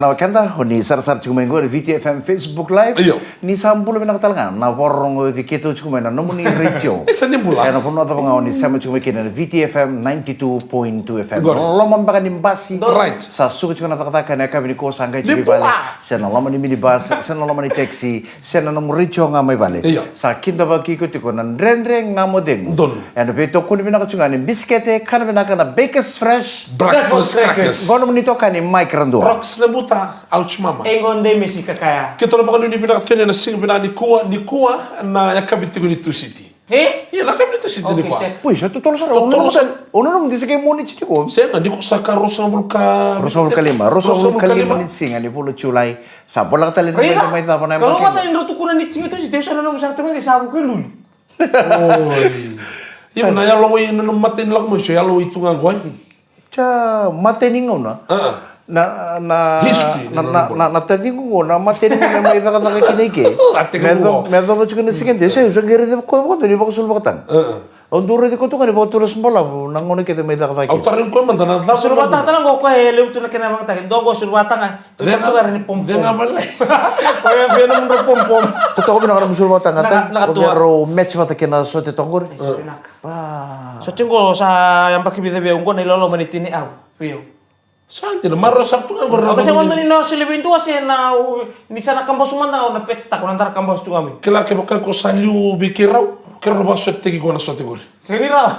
Na kenda honi sar-sar cukumengo di VTFM Facebook Live. Iyo. Ni sampulo mina katalanga na porong di keto cukumena nomuni radio. Isa ni bula. Kaya puno ta pangawani sama cukumekena VTFM 92.2 FM. Igor. Lomon baka nimbasi. Right. Sa suku cuma kata na kami ni ko sangkai Ni cukup pula. balik. Sana lomon ni minibus, sana lomon ni taxi, sana nomor radio ngamai balik. Iyo. Sa kinta baki ko tiko nan rendre ngamodeng. Don. And beto kuni mina kacungani biskete kana mina kana Bakers Fresh. Breakfast crackers. Gono menito kani Mike Randua. Rocks na buta. Ouch mama. Engonde mesi kakaya. Kita na baka nini pinakakanya na sing bina ni kuwa na yakabiti ko ni Two City. Eh? Iya, nakabiti Two City ni Okay, kuwa. sir. Wih, satu tol sar. Totoo sar. Ono nung di sakay muni chiti ko. Saya nga, di ko sa Rosa Vulca. Rosa Kalima, Rosa Kalima ni singa ni pulo chulay. Sa bola katali ni Rita, may tapa na kalau yung mata indro tukunan ni tingo to si Deus ano sa teman di sabu ko lul. Oi. Iya, na yalo way na matin lang mo siya, yalo itu nga goy. Cha matening na. Na History. na tadi ko na matening na may baka kinike. Ate ko. Medo ko chicken sige de sa gere de ko ni baka sul bakatan. Ondure de ko to kan ba tulas bola nang ngone kete may baka Au tarin ko man na da. Suruh batang talang ko hele utu na kinamang takin. Dogo suruh batang ah. Tutok tugar ni pom Dia pom. nga balay. Kaya beno mo pom pom. Totoo ko na musul batang ata. Nakatua. Pero match mata kina so te tongor. So tingko sa yang pakai bida biang ko na ilolo manitini aw. Piyo. Santi na maro sakto nga gorno. Kasi wando ni na silibin tu kasi na ni sana kambas sumanda na pets ta ko nantara kambas tu kami. Kila ke bakal ko salyu bikiraw. Kero ba sotte ki ko na sotte gori. Serira.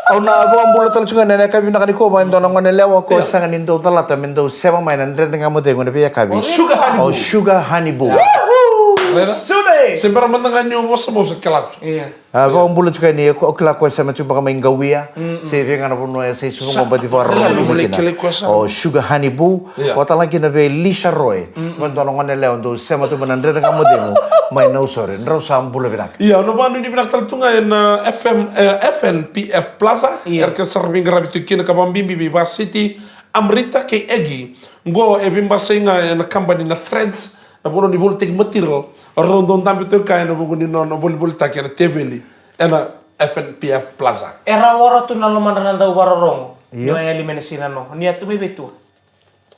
Au na abo ang bulot talaga nga na kami nakaniko ba ndo nang lewa ko sa nindo talata mindo 7 may nan ren nga mo de ngone biya kabi. Sugar honey. Oh sugar honey boo. Sude. Sembara man nga nyo mo sa mo sa kelak. Iya. Abo ang bulot nga ni ko kla ko sa matsu baka may gawia. Sebe nga na puno sa isu mo ba di for. Oh sugar honey boo. Ko talaga na be Lisa Roy. Ngondo nang lewa ndo 7 tu man ren nga mo de mo may no sorry. Ndro sa ang bulot binak. Iya, no ba ni pinaktaltunga na FNPF Plaza, erke serving gravity kina kabambimbi ba city amrita ke egi ngo e bimba singa na company na threads na bono ni voltage material rondon tambi to kay na bugo ni no bol take na tebeli ena FNPF Plaza. Era wara tu na luman na daw wararong. Iya. Yung eliminasi na no. Niya tu may betu.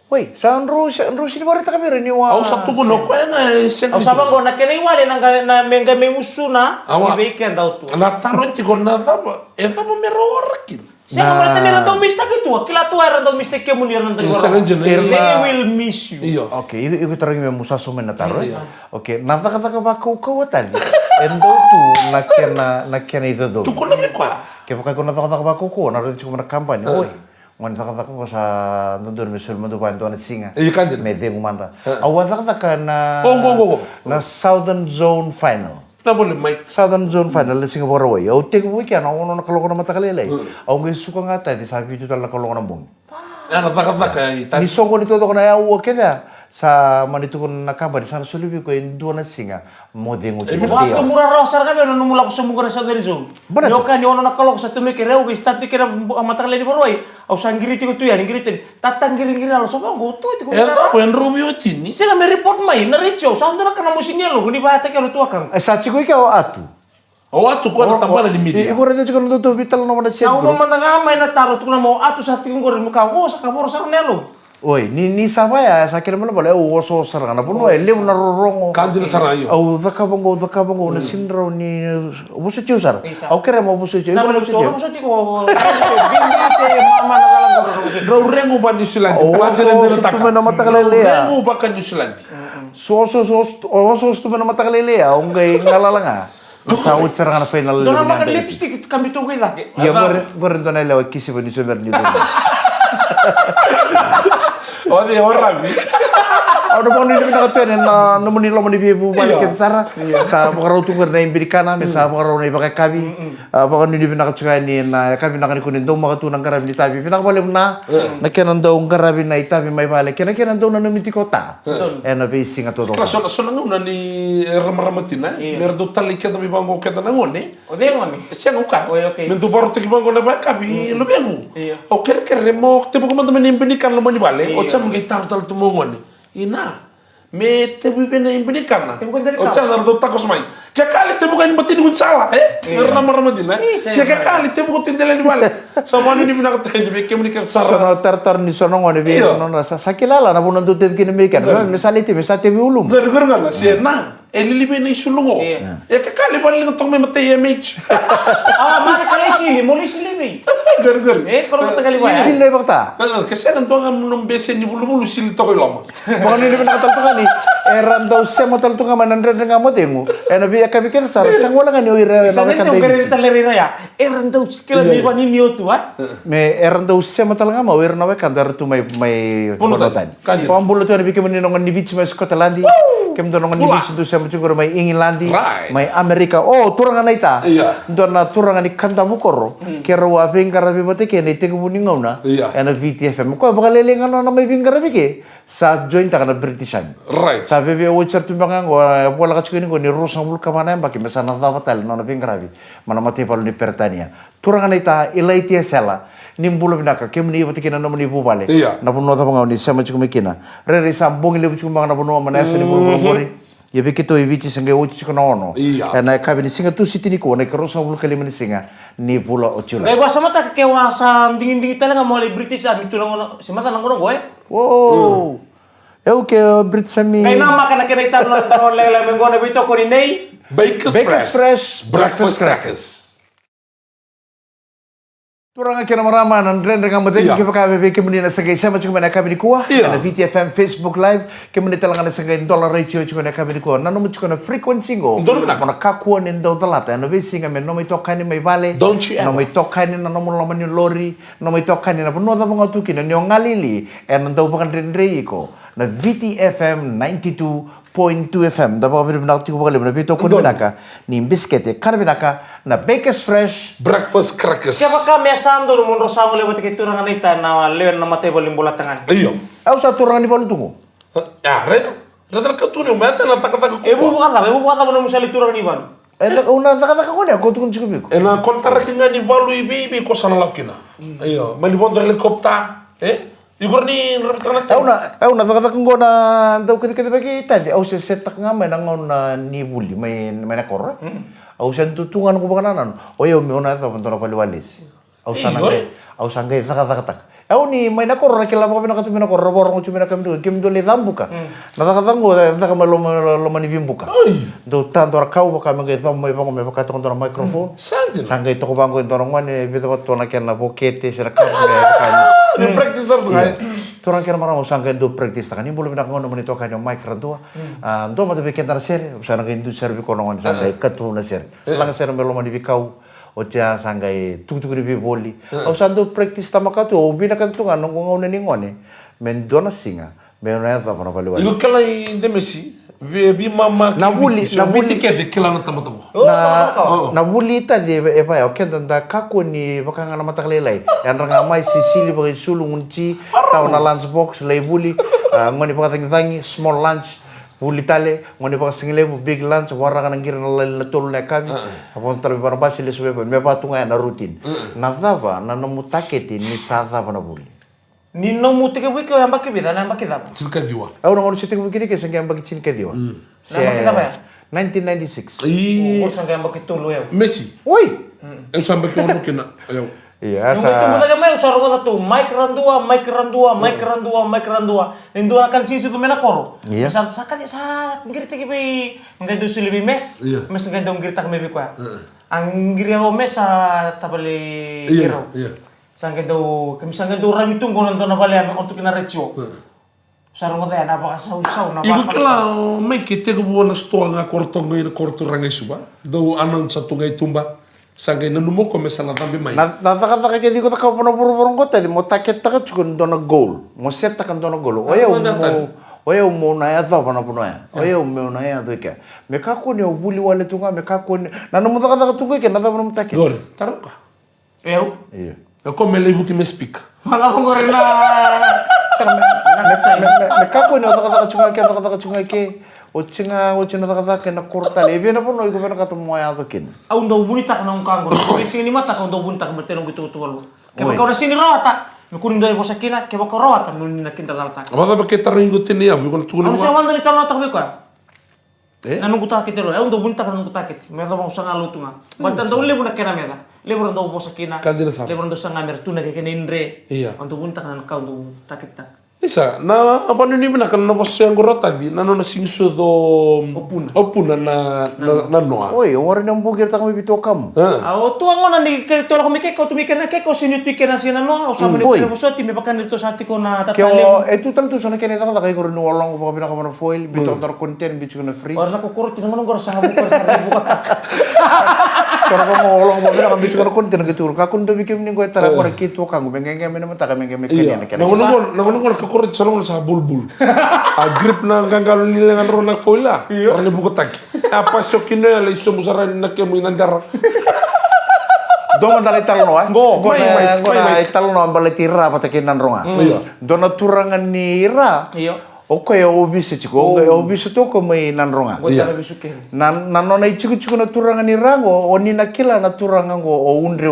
Woi, sa Andro sini baru tak kami ni wa. Au sa tugo no ko nga sen. Au sabang ko na kenay wale na menga may musuna. Ibeiken daw tu. Na taro ti ko na ba e ba mo mero workin. Saya kemarin tadi rantau mistake itu, kila tua rantau mistake kamu ni rantau Iya, orang. sangat jenis. They will miss you. Iyo. Oke, iku terang me musa sumen na taro. Oke, nata kata ka bako ko tadi. Endo tu nakena itu do. Tu ko na mi ko. Ke pakai ko nata kata ka bako ko na rito na kampanye. Oi. Ngon kata ko sa nundur misul madu bantu na singa. Iya kan jenis. Mede ngumanta. Awan kata ka na Go. na Southern Zone Final. Na boleh Mike. Southern Zone Final Singapore way. Au tek mo kya na ono na kaloko na matakalele. Au ngi suka ngata di sabi itu tala kaloko na bong. Ana taka kay Ni songo ni todo na ya wo keda sa manitu ko na kabar sa sulubi ko endo na singa modengo ti. Was ka mura raw sar ka pero numula ko sa mugara sa Southern Zone. Yo kan yo na kalok sa tumi kereu gi start kira matakalele boroi. Au sanggiri ti ko tu ya ngiri ti tatanggiring alo sa go tu ti ko. Eta buen Romeo Tini. Sila may report mai na richo sa ando na kana musinya lo ni ba ta ka tu akang. Sa chiko ikaw atu. O atu ko na tambala di media. Iko rede chiko no to vital no na Sa mo man nga may na taro tu na mo atu sa tingong ko mo ka o sa kamoro sa nelo. Oi, ni sama ya sa kira mana boleh o so sar kana puno ele na rorongo. Kanjil sarayo. Au dakabongo na sindro ni busu chusar. Au kira mo busu chu. Na mo to mo sa ti ko. Bindi se mama na kala ko. Draw rengo ba ni Zealand? Kanjil ndero taka. Tumen na matakalele ya. Rengo ba kan New Zealand? So tumen na matakalele ya. Ongay ngalala nga. Sa utsara kana final. Dona makan lipstick kami tunggu lagi. Ya ber to na lewa kisi ba ni semer ni. O de orang ni. Ano pa nila nakatyan na naman nila manibibu balikin sara sa pakaraw tungar na imbirikana sa pakaraw na ibakakabi baka nila nakatsukan ni na kami nakanikunin daw makatunang karabi ni tabi pinakabalim na nakyanan daw ang karabi na itabi may balik nakyanan daw na namiti kota na basing ato daw Kaso na ni ramaramatina. Merdo talikya na bibango kita na ngone. O de ngoni. Siya ka. Okay. Mendo baro tigibango na ba kabi lubengo. O kere mo tipo ko man ni imbinikan lo mani bale. O cha mo gitar tal tumongon. Ina. Me tebu bena imbinikan na. O cha na do takos mai. Kaya kali tebu kan batin ngun sala eh. Ramaramatina. Siya kali tebu ko tindela ni bale. Sama ni pinakatay ni Beke ni Karsara. Sono tertor ni sono ngone bi Iya. non rasa sakilala na bunan tutem kini mikan. Misali misati bi ulum. Gar na siya na. Elilibe na isulungo. Ya kakali ba lang tong may matay MH. Mana kali sili, mo sili mi. Gar. Kalau mata kali ba? Sile bakta. Kasi nandun nga nung bese ni bulu-bulu sili to ko lama. Baka nini pinakatal to ni. Eran daw siya matal to nga manandre nga mo tengo. Nabi akabi kin sar sang wala nga ni ira Sa na nito kan. kare taleri raya. Daw kila ni ba ninyo tu Me eran daw siya matal nga mo ira na kan dar tu may punutan. Pambulo to nabi kemen nongan ni beach may Scotland. Kem to nongan ni beach tu siya mo may England, may Amerika. Oh, turangan na ita. Ndo na turangan ni kanta bukoro. Kero wa pingkarabi bote ke ni tengo buningaw na. Ena VTFM. Ko baka lelengan na may pingkarabi ke sa joint ka na Britishan. Right. Sabi biya watcher tu baka ngo wala ka chukini ko ni Rosang bul kamana yang baki mesana dapatal na pingkarabi. Mana mati palu ni Pertania. Turangan na ita ilai tia sela. Nimbulo binaka kem ni bote kina no ni bubale. Na puno ta banga ni sama chukum kina. Re sambong ile buchum banga na puno mana esa ni bulu bori. Ya begitu ibici sengge uci kono ono. Na kabi ni singa tu siti ni ko na Rosang bul kali ni singa ni pula ocula. Gaya gua sama tak kewasan dingin talaga mo le British ami tulong si mata nang ngono goy. Wow. Eu que British mi. Kay nama kana kita no lele mengone bito ko ni nei. Bakers Fresh. Breakfast crackers. Turang kena marama nan ren dengan mate ke pakabe be ke menina sagai sama cuma nak kabe kuah na VTFM Facebook live ke menina telangan sagai dollar ratio cuma nak kabe kuah nanu cuma frequency go mana kakua nin do dalata no be singa men no mai tokkani mai vale no mai tokkani na no mo lamani lori no mai tokkani na puno da mga tuki na nyo ngalili en do pakan ren reiko na VTFM 92.2 FM dapat beri benak tiku bakal lebih itu kun benaka ni biskete kan benaka na Bakers Fresh Breakfast crackers. Siapa kami asando no mun rosango le bote keturangan ita na leon na mate bolim bola tangan. Iyo. Aku satu orang di palu tunggu. Ya, red. Red ka tu ni mata na taka ko. Ibu bukan no musali turang ni ban. Una taka ko ni aku tunggu cukup biko. Ena kontara ki ngani balu ibi ko sana lakina. Iyo, mani bondo helikopter. Igor ni rabitana. Una taka ko na daw kita bagi tadi. Aku setak ngame nangon ni buli may nakor. Aku sentutungan ko bakanan. Oyo mi una ta pantona paliwalis. Aku sangai taka. Aku ni may nakor kila pa pinakatu pinakor robor ko chumina kim do le dambuka. Natakatango taka maloma ni bimbuka. Do tanto rakau baka mga thom may bango may pakatong to microphone. Sangai to ko bango to ngone bito to na ken na bokete sira ka. Ni practice tu kan. Turang kira maramo sangai do practice takani bulu binak ngono manito kanyo mic rantua. Do mata bikin tar ser usana ngai servi ko ngon sangai katu na ser. Lang ser meloma ni bikau. Ocha sangai tutu di boli. Au santo practice tamaka tu obi na kantu ngano ngone ni ngone. Men dona singa. Men na ta para pali. Igo kala de Messi. Bi mama na buli ke de kila na tamatamu. Na buli ta de e pa o kenda da kako ni baka ngana mataklelai. Yan ranga mai sisili bagi sulung unci tau na lunch box lay buli ngoni baka tangi small lunch. Buli tale ngoni baka singile big lunch warra kana ngira na tolu na kabi apon tarbi para basi le sube me patunga na rutin na dava na no mutaketi ni sada na buli ni no mutike wiki o ambaki bida na ambaki dapa Silka diwa. au ngoni siteng wiki ke sangya ambaki chin ke diwa na ambaki dapa ya 1996 o sangya ambaki tulu ya Messi. oi Eu samba que ono kena. iya yung ito mo may usaro ko to mic randua nindua akan sisi tu mena koro iya sa sa ngirti ki bay ngai do silibi mes ngai do ngirta kami bi kwa ang ngiriawo mes sa tabali giro sangge do kami sangge do rami tunggo nonton na bali ang orto kinaretso sarong ko na baka saw na Igo kala mai ke te go na sto nga korto rangai suba. Do anon sa tungay tumba. Sangay nanumo ko mesala tambi mai. Nataka ke di ko taka pono puro kota di mo taket taka chukun dona goal. Mo set taka dona goal. Oya mo na ya ta pono ya. Oya mo na ya to ke. Me ka ko ni obuli wale tunga me ka ko ni. Na no mo taka tunga ke na ta pono taket. Gor, taruka. Eu? Iya. Ko me lebu ki me speak. Mala ko rin na Me ka ko ni taka chunga ke. Ochinga taka na korta lebe na pono iko pena ka to mo ya to kin. Au ndo bunita kana unkango. Ko sini mata ka ndo bunita ka meteno gitu tuwalu. Kaya ka na sini rata. Me kuning dai bosakina kaya ka rata mun na kinda dalta. Abada ba ke taringo tini ya, ko tulo. Ano sa wanda ni talo tak beka? Nanu kuta kitelo. Au ndo bunita ka nanu kuta kit. Me do mo sanga lutunga. Banta ndo lebu na kena meda. lebron do po sa kina. Kandina sa. Lebron do sa ngamer tuna kay kinindre. Iya. Untuk buntak na kau untuk takit-tak. Isa, na apa nini na kan na basta yang gorota di na na singso do opuna na noa. Oi, orang yang bugir tak kami bitu kamu. Aw tu ang ona ni kay tolo ko mikay ko tumikay na kay ko sinut pikay na sina no. Usama ni ko so ti me pakan dito sa ko na Kyo, tatalem. itu tentu sana kene tak kay kurun walong ko bina ka foil bitu tar content bitu na free. Ora ko kurut tinang ngor sa habu ko sa ribu ka. Kalau kamu walong mo bina ka bitu na content gitu. Ka kun do bikim ni ko tara ko kitu kamu bengenge me na mata ka mengenge kene kene. Nangunong kakurit sa nung sa bulbul. Grip na gangalo nila nga ron na foila. Orang ni buko tag. Apa so kino ya iso musara na kemo inandar. Doma dali talo no Go, may. talo no ambale tira pata kinan ronga. Dona turangan ni ira. Iyo. Oko ya obisi chiko, obisi to ko mai nan ronga. Ko tala bisuke. Nan nona ichiku chiku na turangan ni rango, oni na kila na turangan go o undre.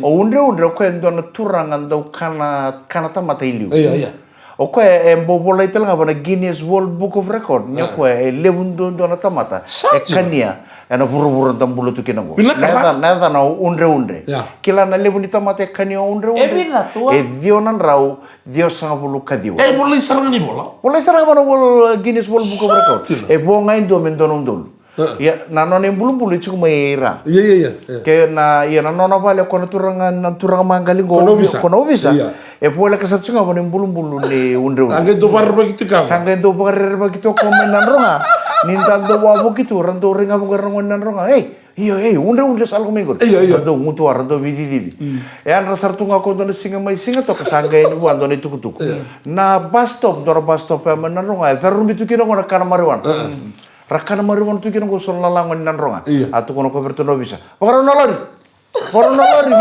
O undre ko endo na turangan do kana tamata iliu. Iya. Oko e mbobola itala nga na Guinness World Book of Record. Nyoko e levundo na tamata. E kania. Ana buru-buru tambulu tu kinango. Nada na undre. Kila na levundi tamata e kania undre. Bida tua. E dio nan rau, dio sanga bulu kadiwa. Boleh sarang ni bola. Boleh sarang mana wol Guinness World Book of Record. E bo ngai do men donom dol. Ya na nona bulu itu cuma era. Iya. Ke na ya na nona vale kono turangan mangali go kono visa. E pole ka satsu nga bonin bulu ni undre. Angge do bar begitu ka. Sangge do bar begitu ko men nan ronga. Nintal do wa begitu rando ringa bu ronga nan ronga. Iya, undre sal ko mengor. Iya. Rando mutu rando vidi. E an rasar tunga ko do singa mai singa to ka sangge ni wan do ni tuku. Na bus stop ya men nan ronga. Ferrum bitu kino ko na kana mariwan. Rakana mariwan tu kino ko sol lalangon nan ronga. Atu kono ko berto no bisa. Pagaro no lori,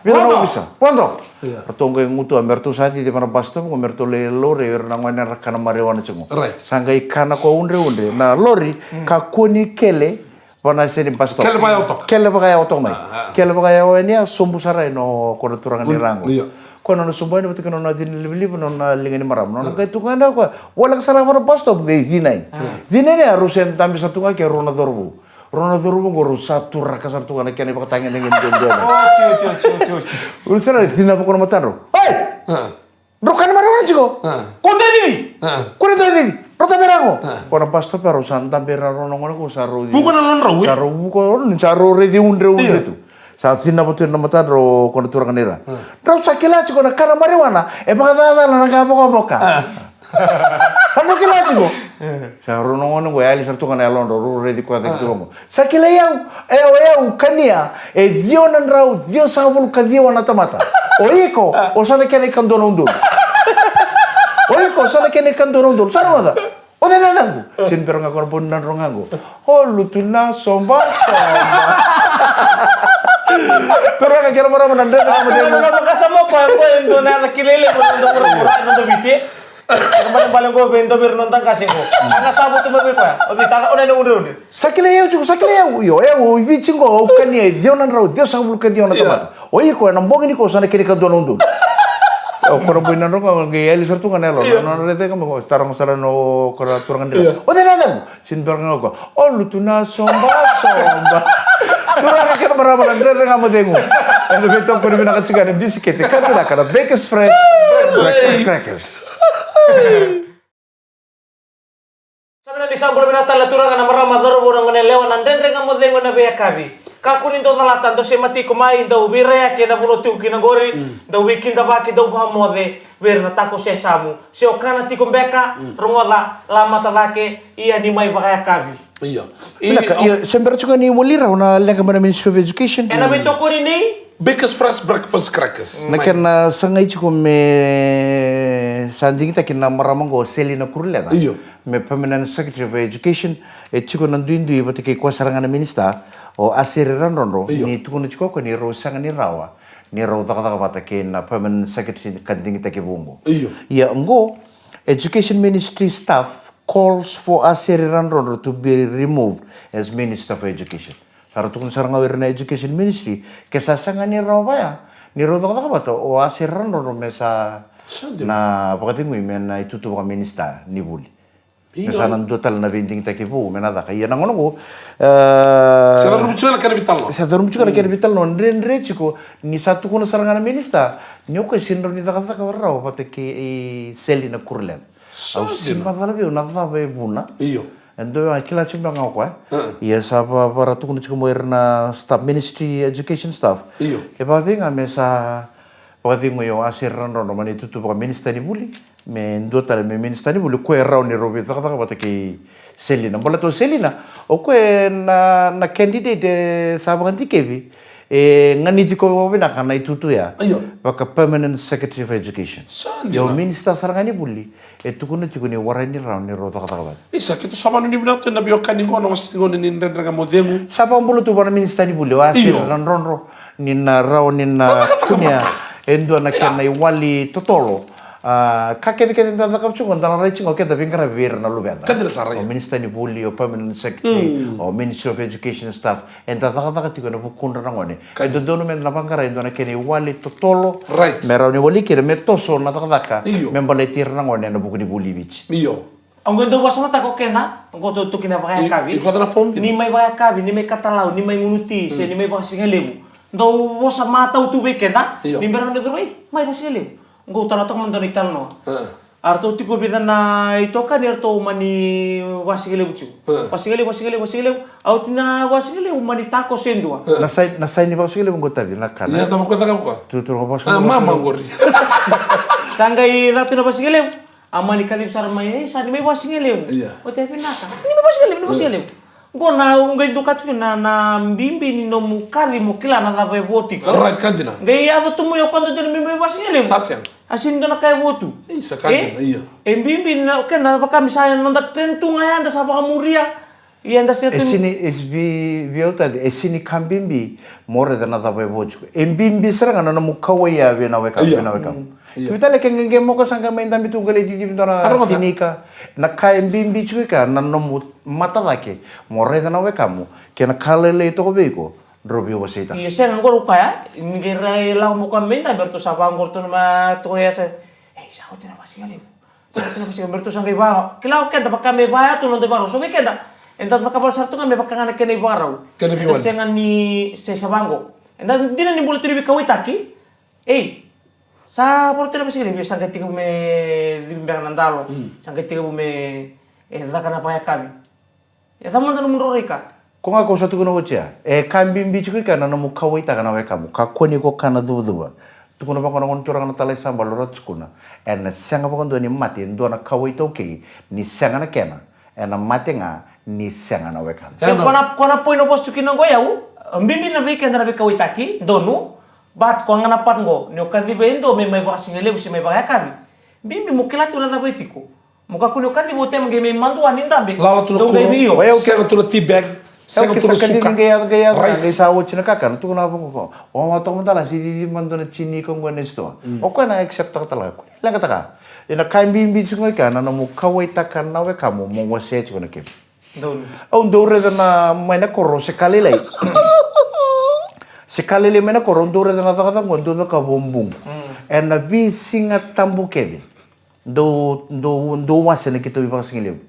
vidno no bisa. Pondo. Pertonggo yang mutu amertu sati di mana basta ko amertu le lori nangwan rakana mariwan cungo. Sangga ikana ko undre. Na lori ka koni kele wana seni basta. Kele bagay auto mai. Kele bagay awenia sombu sarai no ko turangan ni rango. Kono no sumbai no kono na din libli no na lingani maram no kay tunganda ko wala sala mana basta be dinai. Dinai arusen tambi satunga ke rona dorbu ngoro satu raka satu kana kene pakatangin dengan jondo. Oh, cio. Urusana dina pokon mataro. Hey! Rokan marawan chiko. Konde ni. Kore do di. Rota berango. Kona basta pero santa beraro no ko saru. Bukan alon rawi. Saru buko ni saru redi undre tu. Saat sina potu na mataro kono turangan nera. Rau sakila chiko na kana mariwana e pakadada na boka. Ano kila chiko? Sa rono go ali sartu kana alon ro redi ko ta chiko. Sakila eu kania e dio nan rau dio sa bol kadio na tamata. Oiko o sale kene kandono ndul. Oiko sale kene kandono ndul. Sarada. O de nadangu. Sin pero nga korpon nan rongango. O lutuna somba. Pero nga kira mara mananda na mo demo. Ano kasama pa ko endo na kilele ko endo ko biti. Kemarin ko bento bernontang kasih ko. Ana sabot mo pa. O bitaka ona no unde. Sakila yo eu bichingo o kania dio nan rau dio sa bul kadio na tamata. Oiko na mbongi ni ko sana kene kandono ndul. O kono buinan ro ko ngi eli sartu kanelo no rete ka mo tarang sara no ko turangan dira. O de nada sin berang ko. O lutuna somba. Turang ka mara mara ndere nga mo dengu. Ano beto ko ni nakachika ni biscuit ka dula ka Baker's Fresh breakfast crackers. Sabi na disambor binatala turangan na marama daro nang lewan ndere nga mo dengu na beya kabi. Kakunin to talatan to si mati kumain daw biraya kina bulotu kinagori daw wikin da baki daw hamode ber na tako se samu se okana ti kumbeka rongola lama talake iya ni mai bakaya kabi. Iya. Sembra juga ni walira na lega mana Ministry of Education. Era bento ko ni Baker's Fresh breakfast crackers. Nakena sangai chuko me sanding ta kina maramang go Selina Kurlega. Me Permanent Secretary of Education e chuko nanduindu ibate ke kwasarangan minister o asiriran ronro ni tukuno chuko ko ni rosanga ni rawa. Ni rawa taka bata ke na Permanent Secretary kanding ta ke bumbo. Ya ngo Education Ministry staff calls for asiriran ronro to be removed as Minister of Education. Saratukun sarang awir na Education Ministry kesasanga ni rawa ya. Ni rawa taka bata o asiriran ronro mesa na pakating mo men na itutuwa ka minister ni buli. Mesa nando tal na vending takipu menada kaya nangono ko. Sera rubucu na vital no. Sa darum juga kaya vital no ndre chiko ni satu kuna sarangana minista nyoko sinro ni takata ka warao pate ke seli na kurlen. Au simpa dala bi una dala be buna. Iyo. Endo akila chimba ngakwa. Iya sapa para tu kuna chiko moer na staff ministry education staff. Iyo. E pa vinga mesa pati ngoyo asirran rono mani tutu pa minister ni buli. Me ndo tale me minister ni buli ko errao ni robi takata ka pate ke Selina, bola to Selina, o ko na candidate sa banti kebi ngani ko wabina kana itutu ya. Baka permanent secretary of education. Yo minister sarangani bulli tukuna tikuni warani round ni roto kata kabat. Isa kita sama ni binato na biyo kani ngono wastingo ni ndendra modemu. Sapa mbulu tu bana minister ni bulli wa sir ronro ni na raw ni na kunya endo na kana wali totolo. Kakek kita tak kapcu kan tanah racing oke tapi kan biar nalu benda. O minister ni bully o permanent secretary o ministry of education staff enta tak ketika na bukun rangone. Ento dono men na pangkara ento na kene wali totolo. Merau ni wali kira metoso na tak membaletir rangone na bukun di bully beach. Iyo. Ang ganda ba sama tako kena? Ang goto to kinabakaya kabi. Iko na form ni may baya kabi, ni may katalaw, ni may ngunuti, ni may bakasingalebu. Daw mo sa mata utube kena. Ni meron na droy, may bakasingalebu. Ngau tanah tok mandoni talno. Arto tiko bida na ito kan arto mani wasigele bucu. Wasigele. Au tina wasigele mani tako sendua. Nasai ni wasigele mengota di nakana. Ya tamu kota kamu ka. Tu robos. Mama ngori. Sanggai ratu na wasigele. Amani kadip sar mai sa ni mai wasigele. O te pinaka. Ni wasigele. Gona ngai dukat na mbimbi ni no mukari mukila na dabe voti. Right kandina. Ngai ado tumu yo quando de mi wasigele. Sarsiang. Asin na kay voto. Isa kandina iya. Mbimbi na ken na baka misaya nonda tentu ngai anda sa baka muria. Iya anda sa Esini SB viota de esini kambimbi more than other way vote. Mbimbi seranga na mukawa ya na weka. Kita lek ngenge mo ko sanga main tambi tunggal di dona tinika. Na kai mbimbi chuka na no mata lake. More than weka kamu. Kena kalele to ko beko. Drobio wasita. Iya sen ngor kaya ngira la mo kan menta berto sa bangor to ma to ya se. Sa hotina pasigale. Sa hotina pasigale berto sanga iba. Kilau kenda baka me baya to no de baro. So me kenda. Enta baka bal sartu me baka ngana kene baro. Kene biwan. Sengan ni se sabango. Enta dina ni bulu tribi kawitaki. Sa portera pasigale bi sanga tiku me dimbang nandalo. Sanga tiku me daka na paya kami. Ya taman no murorika. Ko nga ko sa tukuno wachia kambimbi chuka na no mukawai ta kana weka mu ka koni ko kana duwa tukuno ba kono turang na talai sambal ro tukuna en sanga ba kondo ni mati ndo na kawai to ke ni sanga na kena en mati nga ni sanga na weka so kona poino bos tukino go yau mbimbi na beke na be kawai taki donu bat ko ngana pango ni okadi be ndo me mai ba singele usi mai ba yakari mbimbi mukila tu na betiko muka kuno kadi botem ge me mandu aninda be lala tu no sanga tu tea bag. Sanga tu suka. Gaya sa wo china kakan tu na ko. O ma to mantala si di mando na chini ko ngone sto. O ko na accept ta tala ko. Lang ka taka. Ina kai bimbi chunga ka na mo kawai ta kan na we ka mo wase chu na ke. Don. O ndore na mai na korro se kalele. Se kalele mai na korro ndore na ta ka ngondo na ka bombung. En na bi singa tambu kedi. Do wase na kito iba singile.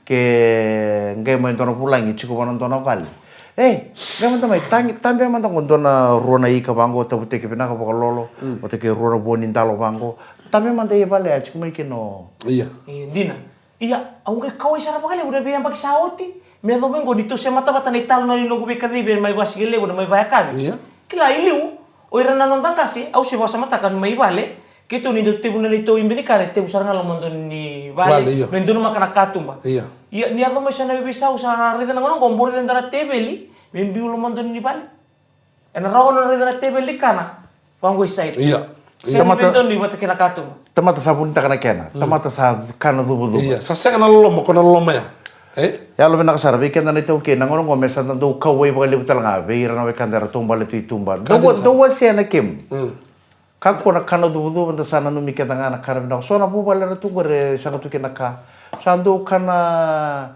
Ke ngai mo ntono pulangi chiko bono ntono vale. Ngai mo tamai tambe mo ntono ndona rona ika bango ta bute ke pina ka lolo. O te ke rona boni ndalo bango. Tambe mo ndai vale chiko mai ke no. Iya. Dina. Iya, au ngai kau isara bagale udah biang bagi saoti. Me do bengo dito se mata bata ni tal no ni logo be kadi be mai basigele udah mai bayakan. Iya. Kila iliu. O ira na nontan kasi au se basa mata kan mai vale. Kito ni do tebuna ni to imbini kare te usara ngalo mondo ni vale. Mendono makana katumba. Iya. Iya ni ado mai sana bisa usara rida ngono gombor den dara tebeli. Membi ulo mondo ni vale. Ena rawo no rida tebeli kana. Wango isai. Iya. Tamata ni bata kena katumba. Tamata sabun ta kana kena. Tamata sa kana dubu. Iya, sa senga na lolo mo kono lolo ya. Ya lo bena kasara weekend na ito ke nangono ngo mesa na do kawai ba libutal nga be ira na weekend dara tumba le tumba. Do wase na kim. Kako na kana dubu banda sana no miketa nga na karam na so na buba le tu gore sana tu kena ka. Sando kana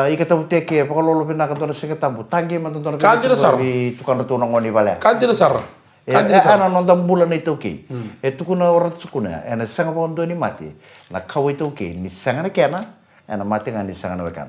ikata buteke pa lolo bena ka dona singa tambu. Tangi man dona tu kana tu ngoni bale. Kadira sar. Ana nonda bulan itu ke. Tu kuna orat sukuna. Ena sanga bondo ni mati. Na kawai tu ke ni sanga na kena. ena matinga ni sanga wekan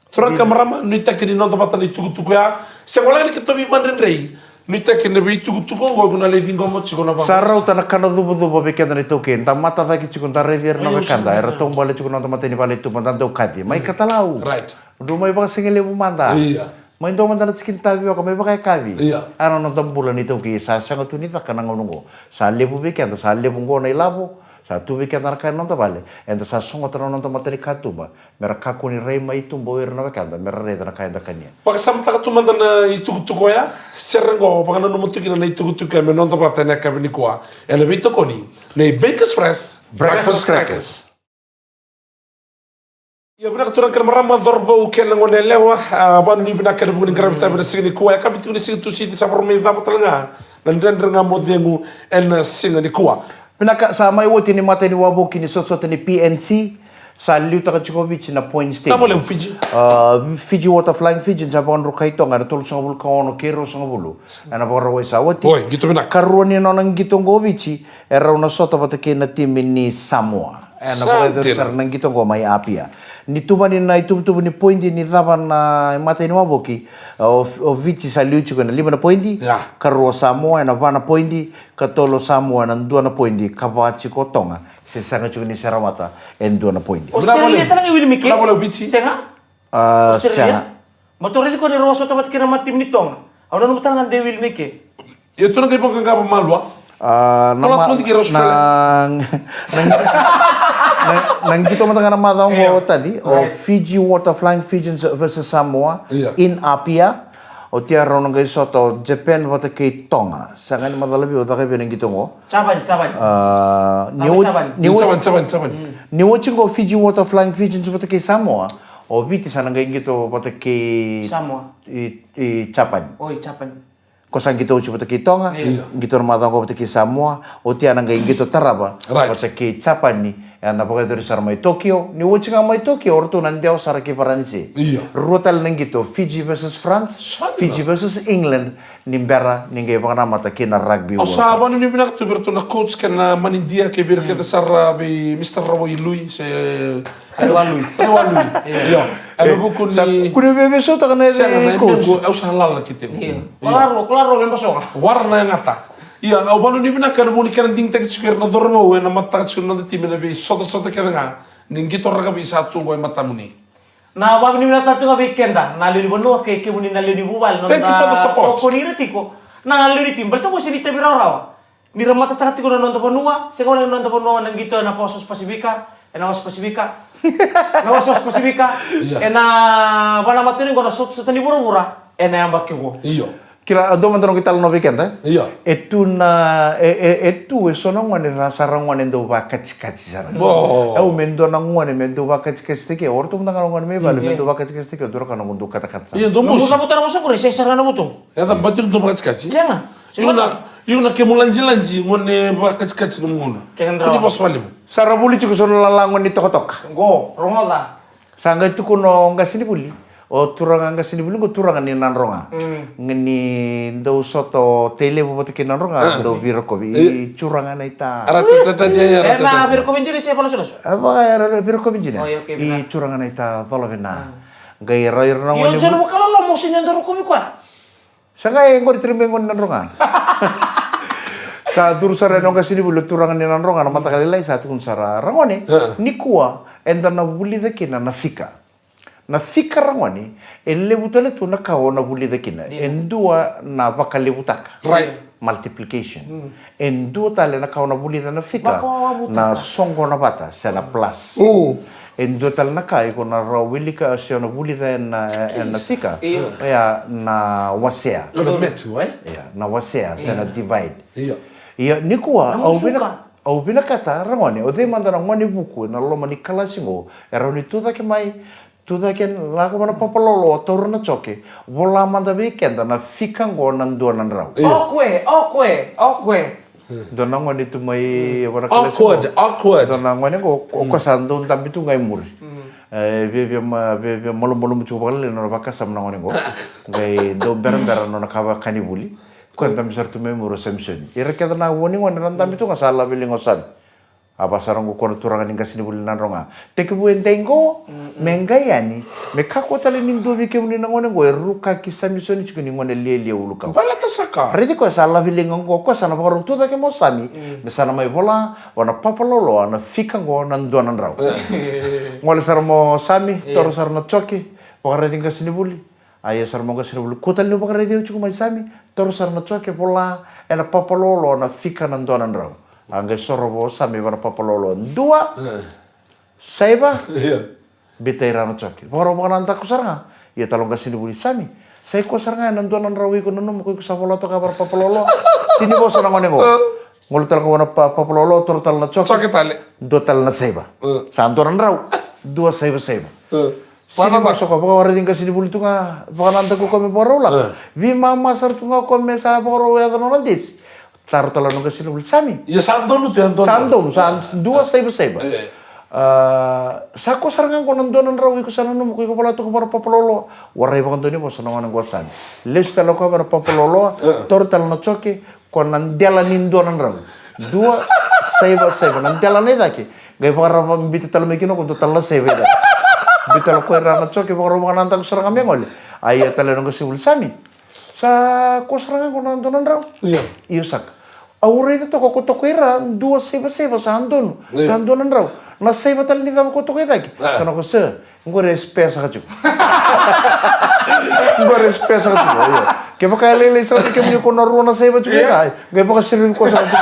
Turaka marama ni tekini non tapata ni tukutuku ya. Se wala ni kitobi mandrei. Ni tekini bi tukutuku go guna le vingo mo chiko na ba. sarau tana kana dubu bekenda ni token ta mata va ki chikun ta revier na wekanda era tong bale chikun na mata ni bale tu manda do kati mai katalau Right. do mai ba singele bu manda Iya. mai do manda chikin tabi ko mai ba kai kavi Iya. ana no tambula ni toki sa sanga tu ni ta kana ngongo sa lebu bekenda sa lebu ngona ilabo sa tu bekenda na kana no bale enda sa songo tana no mata ni katuma mera kakuni rei mai tumbo era na wekanda mera re na kaenda kania Pag samta ka tumanda na itukutuku ya. Serengo pag ano numutuki na itukutuku ya non tapata na kabini kwa. Elevito ko ni. Na Baker's Fresh breakfast crackers Ya benar turang kan marama dorbo ken ngone lewa ban ni bina kan bugun gravita bina signi kuwa ka bitu ni sigitu si sa porme va botalanga nan dendra nga modengu en singa ni kuwa Pinaka sa may woti ni mata ni wabo kini sosot ni PNC sa liuta ka Chikovic na point state. Tamo le Fiji. Fiji water flying Fiji sa pang rukai to nga tol sa bulu kaono kero sa bulu. Ana pa rawai sa woti. Oi, gitu benar. Karuan ni nang gitong govici era una sota patake na tim ni Samoa. Ana pa Santina. sar nang gitong go may apia. Ni tuba ni na itubu ni point ni daban na mata ni wabo ki o vici sa liuci ko na 5 na point. Ya. Karua Samoa na vana point katolo Samoa na 2 na point kabachi ko tonga se sanga chukuni saramata en 2 na point. Australia talaga iwili miki. Kenapa lo bici? Senga? Sanga Motorito ko ni Rosso tapat kina matim ni Tong. Ano naman talaga de will make. Itu nang kipong kang malwa. nama Kalau kira nang gito matanga na madang ko tadi o Fiji water flying Fiji versus Samoa Iya. in Apia o tia ronong kay soto Japan wata kay Tonga sanga ni madalabi o takay binang gito mo Caban. Caban. ni watching ko Fiji water flying Fiji wata kay Samoa o biti sana kay gito wata kay Samoa. i Japan Oi, Caban. kosan gito uci pata ki Tonga, Iya. gito ramadhan ko pata ki Samoa, o tia nang gito taraba, Right. pata ki Japan ni, ya na pagay dari sar mai Tokyo, ni uci nga mai Tokyo, orto nandiao sar ki Paransi. Iya. Rutal nang gito Fiji versus France, Sana. Fiji versus England, nimbera ninggay pang namata ki na rugby Au world. sahabat ni binak tu bertu na coach kan na manindia ke bir ke dasar bi Mr. Rawoy Lui se Alwalui. Rawoy. Iya. Ano buku ni Kuno bebe so ta kana Sana na coach. coach. Au sahalal kita. Iya. Klaro memang pasok. Warna yang ngata. Iya, au balu ni binak kan muni kan ding tek sukir na dormo we na mata sukir na tim na bi soto kan nga. Ning gito raga bi satu we mata muni. Na babi ni minata tu weekend dah. Na liu bono ke muni na liu ni bubal. Thank you for the support. Ko ni retiko. Na liu ni tim bertu ko sinita biraw. Ni ramata takati ko na nonton panua. Segala nonton panua nang gito na Posos Pasifika. Na was Pasifika. Na was Pasifika. Na bana matuni ko na sot ni bura-bura. Na yang bakki ko. Iya. Kila do man kita no weekend eh? Iya. Etu na etu sono ngone rasara ngone ndo ba kachi sara. Bo. Au mendo na ngone mendo ba kachi tike orto manda ngone me bale mendo ba kachi tike duro kana ngundu kata kata. Iya, Musa domus. na putar masuk ko ni sesar na mutung. Ya ta batil do makas kaci. Jangan. Yung na kemulanji ngone ba kaci num ngona. Jangan Ini raw. bos walim. Sara buli chiko sono lalangon ni tokotok. Go, rongola. Sanga itu kuno ngasini buli. O turanga ngasini buli ko turanga ni nanronga. Ngeni ndo soto tele bo bote kinanronga ndo biroko bi curanga na ita. Arata dia ya. Na bir ko bindiri siya pala sulas. Apa era biroko binjine? Oh, iya, oke, I curanga na ita dolovena. Gai rair na Yo ngoni. jangan kalau lo mau sinyal daro ko mi kwa. Sanga ngo diterima ngon nanronga. Sa sara no ngasini buli turanga ni nanronga na mata kali lai satu kun sara rangone. Nikua enda na buli de kina na fika. Na fika rangoni elle butale tu na kao na buli de kina endua na bakale butaka Right. multiplication endua tale na kao na buli na fika Bako na songo na bata sela plus endua tale na kai ko na rawilika se na buli na fika ya na wasea Lo met, wai? ya na wasea se na divide Iya. ya nikua Namusuka. au bina kata rangoni o de mandana ngoni buku na loma ni kalasingo era ni tu ke mai tu ken la ko mana papalolo toru na choke vola manda weekend na fikango nan do nan raw Okwe. do na ngoni tu mai wala kalasingo Awkward. do na ngoni ko sando tambi tu ngai muri be molo mu chuba le no bakasam na ngoni go ngai do beran no na kawa kanibuli ko tambi sartu me muro semsen ira kada na woni ngoni nan tambi tu ngasala bilingosan Apa sarang ko kono turangan ning kasini bulin nanronga. Teke buen tengo mengayani. Me kako tali ning do bike muni nangone go ruka kisami soni chukuni ngone lele uluka. Bala tasaka. Redi ko sala bilinga go ko sana baru tu ke mo sami. Me sana mai bola wana papalolo ana fika go nan do nan raw. Ngole sar mo sami toro sar na choki. Bakare ning kasini buli. Aya sar mo kasini buli. Ko tali bakare de chuku mai sami toro sar na choki bola ana papalolo ana fika nan do nan raw. Angge sorobo sami wana papalolo dua saiba bitaira no choki boro boro nanta kusaranga ya talong kasini buli sami sai kusaranga nan donan rawi ko nonum ko kusapolo to kabar papalolo sini bo sana ngone go ngol tal ko wana papalolo tor tal na choki Choki tali. do tal na saiba santoran raw dua saiba saiba sini Pana bo soko bo wara dinga sini buli tunga baka nanta ko kome boro la vi mama sar tunga kome sa boro ya non dis taruh talon ke sini buli sami Ya sandon tu Anton. dua saiba. Sako sarangan ko nandonan raw ko sana no ko pala to ko para papalolo. Waray ba kanto ni mo sana ngana gwasan. Les talo ko para papalolo, tortal na choke ko nandela nindonan raw. Dua saiba nandela ne daki. Gay para biti talo me kino ko tala saiba da. Bitalo ko era na choke para mo kananta ko sarangan mengol. Ay talo no ko sibul sami. Sa ko sarangan ko nandonan raw. Iya. Iyo sak. Aure itu kok era dua seba sandon sandonan raw na seba tal ni dam ko to kaya ki kana ko se ngore espesa ka ngore espesa ka yo ke baka lele sa ke mi ko naru na seba chu ka ge baka sirin ko sa chu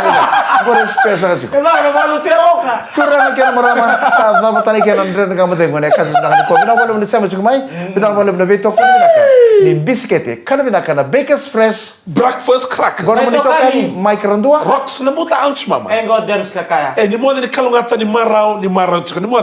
ngore espesa ka Kenapa malu teroka? curang ke marama sa da matani ke nan ren ka mate ngone kan na ko bina wala ni sama chu mai bina wala na beto ko bina ka ni biskete kana bina kana bakers fresh Breakfast crack. gono mo nito kan Mike Randua Rocks na muta ouch mama. Engkau dem sekaya. Ni mo ni kalungata ni marau chika ni mo